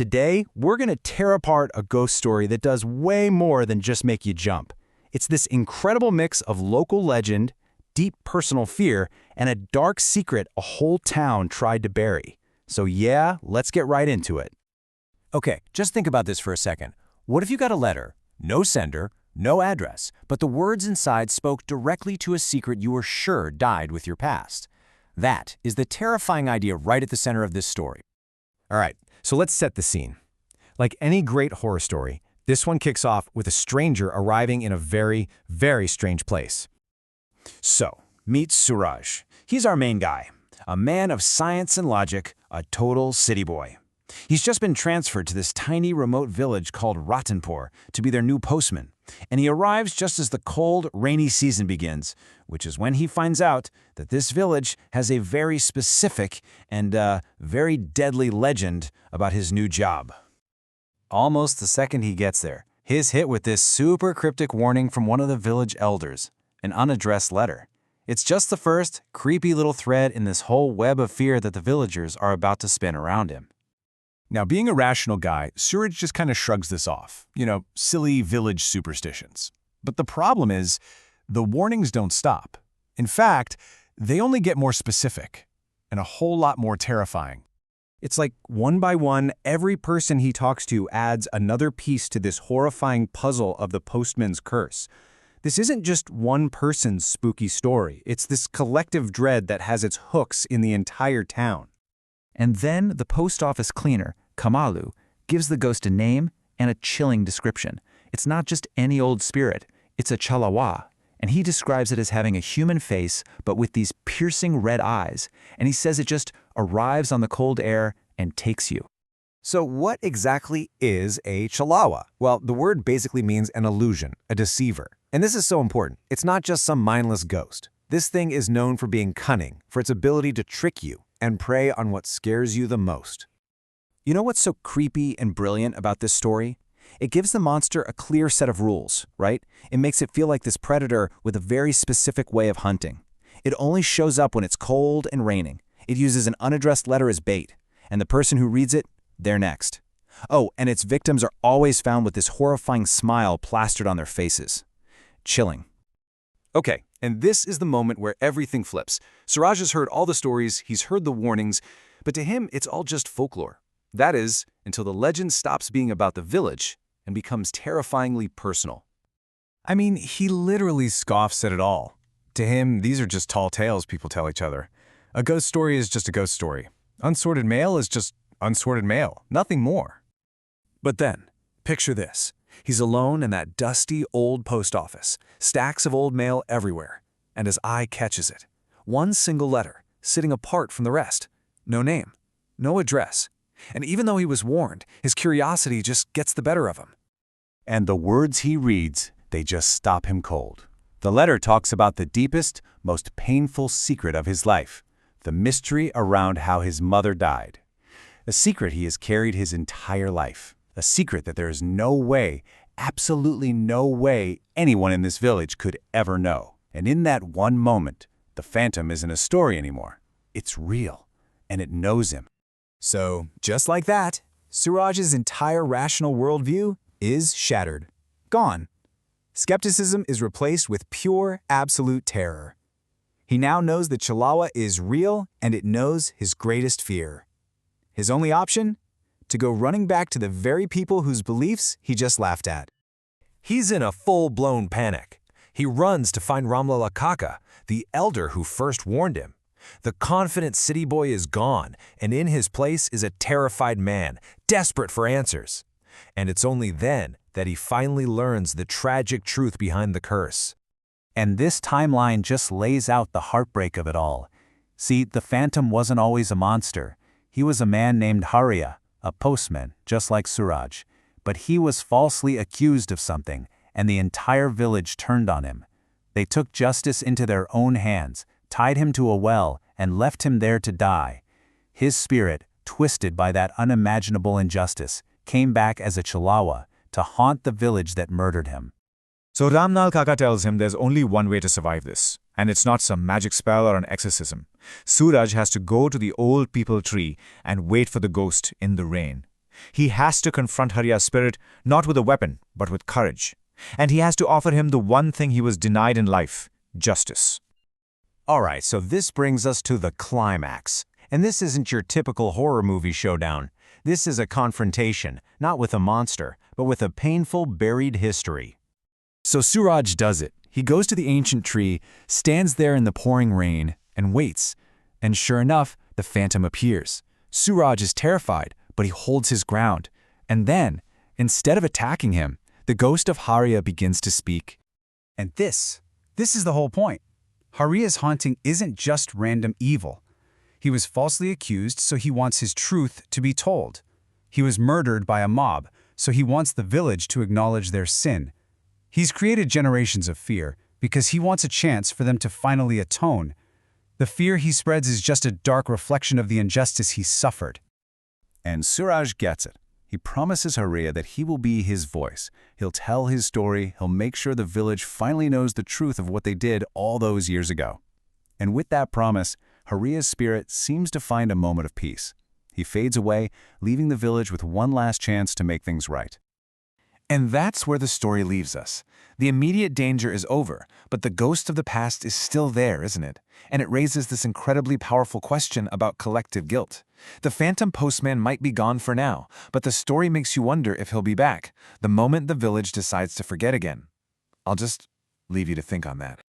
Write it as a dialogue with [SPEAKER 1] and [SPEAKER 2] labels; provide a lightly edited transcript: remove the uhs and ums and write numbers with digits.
[SPEAKER 1] Today, we're going to tear apart a ghost story that does way more than just make you jump. It's this incredible mix of local legend, deep personal fear, and a dark secret a whole town tried to bury. So yeah, let's get right into it.
[SPEAKER 2] Okay, just think about this for a second. What if you got a letter, no sender, no address, but the words inside spoke directly to a secret you were sure died with your past? That is the terrifying idea right at the center of this story.
[SPEAKER 1] All right, so let's set the scene. Like any great horror story, this one kicks off with a stranger arriving in a very, very strange place. So, meet Suraj. He's our main guy, a man of science and logic, a total city boy. He's just been transferred to this tiny remote village called Ratanpur to be their new postman, and he arrives just as the cold, rainy season begins, which is when he finds out that this village has a very specific and very deadly legend about his new job. Almost the second he gets there, he's hit with this super cryptic warning from one of the village elders, an unaddressed letter. It's just the first, creepy little thread in this whole web of fear that the villagers are about to spin around him.
[SPEAKER 3] Now, being a rational guy, Suraj just kind of shrugs this off. Silly village superstitions. But the problem is, the warnings don't stop. In fact, they only get more specific and a whole lot more terrifying.
[SPEAKER 1] It's like one by one, every person he talks to adds another piece to this horrifying puzzle of the postman's curse. This isn't just one person's spooky story. It's this collective dread that has its hooks in the entire town. And then the post office cleaner, Kamalu, gives the ghost a name and a chilling description. It's not just any old spirit, it's a chalawa, and he describes it as having a human face but with these piercing red eyes, and he says it just arrives on the cold air and takes you.
[SPEAKER 2] So what exactly is a chalawa? Well, the word basically means an illusion, a deceiver. And this is so important. It's not just some mindless ghost. This thing is known for being cunning, for its ability to trick you and prey on what scares you the most.
[SPEAKER 1] You know what's so creepy and brilliant about this story? It gives the monster a clear set of rules, right? It makes it feel like this predator with a very specific way of hunting. It only shows up when it's cold and raining. It uses an unaddressed letter as bait, and the person who reads it, they're next. Oh, and its victims are always found with this horrifying smile plastered on their faces. Chilling. Okay, and this is the moment where everything flips. Suraj has heard all the stories, he's heard the warnings, but to him, it's all just folklore. That is, until the legend stops being about the village and becomes terrifyingly personal.
[SPEAKER 3] I mean, he literally scoffs at it all. To him, these are just tall tales people tell each other. A ghost story is just a ghost story. Unsorted mail is just unsorted mail, nothing more.
[SPEAKER 1] But then, picture this. He's alone in that dusty old post office, stacks of old mail everywhere, and his eye catches it. One single letter, sitting apart from the rest. No name, no address. And even though he was warned, his curiosity just gets the better of him.
[SPEAKER 3] And the words he reads, they just stop him cold. The letter talks about the deepest, most painful secret of his life, the mystery around how his mother died. A secret he has carried his entire life. A secret that there is no way, absolutely no way, anyone in this village could ever know. And in that one moment, the phantom isn't a story anymore. It's real, and it knows him.
[SPEAKER 2] So, just like that, Suraj's entire rational worldview is shattered. Gone. Skepticism is replaced with pure, absolute terror. He now knows that Chalawa is real, and it knows his greatest fear. His only option? To go running back to the very people whose beliefs he just laughed at.
[SPEAKER 4] He's in a full-blown panic. He runs to find Ramlala Kaka, the elder who first warned him. The confident city boy is gone, and in his place is a terrified man, desperate for answers. And it's only then that he finally learns the tragic truth behind the curse.
[SPEAKER 1] And this timeline just lays out the heartbreak of it all. See, the phantom wasn't always a monster. He was a man named Hariya, a postman, just like Suraj. But he was falsely accused of something, and the entire village turned on him. They took justice into their own hands, tied him to a well, and left him there to die. His spirit, twisted by that unimaginable injustice, came back as a Chalawa to haunt the village that murdered him.
[SPEAKER 5] So Ramlal Kaka tells him there's only one way to survive this, and it's not some magic spell or an exorcism. Suraj has to go to the old people tree and wait for the ghost in the rain. He has to confront Hariya's spirit, not with a weapon, but with courage. And he has to offer him the one thing he was denied in life, justice.
[SPEAKER 3] All right, so this brings us to the climax. And this isn't your typical horror movie showdown. This is a confrontation, not with a monster, but with a painful, buried history.
[SPEAKER 2] So Suraj does it. He goes to the ancient tree, stands there in the pouring rain, and waits. And sure enough, the phantom appears. Suraj is terrified, but he holds his ground. And then, instead of attacking him, the ghost of Hariya begins to speak.
[SPEAKER 6] And this is the whole point. Hariya's haunting isn't just random evil. He was falsely accused, so he wants his truth to be told. He was murdered by a mob, so he wants the village to acknowledge their sin. He's created generations of fear because he wants a chance for them to finally atone. The fear he spreads is just a dark reflection of the injustice he suffered.
[SPEAKER 3] And Suraj gets it. He promises Hariya that he will be his voice. He'll tell his story, he'll make sure the village finally knows the truth of what they did all those years ago. And with that promise, Hariya's spirit seems to find a moment of peace. He fades away, leaving the village with one last chance to make things right.
[SPEAKER 4] And that's where the story leaves us. The immediate danger is over, but the ghost of the past is still there, isn't it? And it raises this incredibly powerful question about collective guilt. The phantom postman might be gone for now, but the story makes you wonder if he'll be back, the moment the village decides to forget again. I'll just leave you to think on that.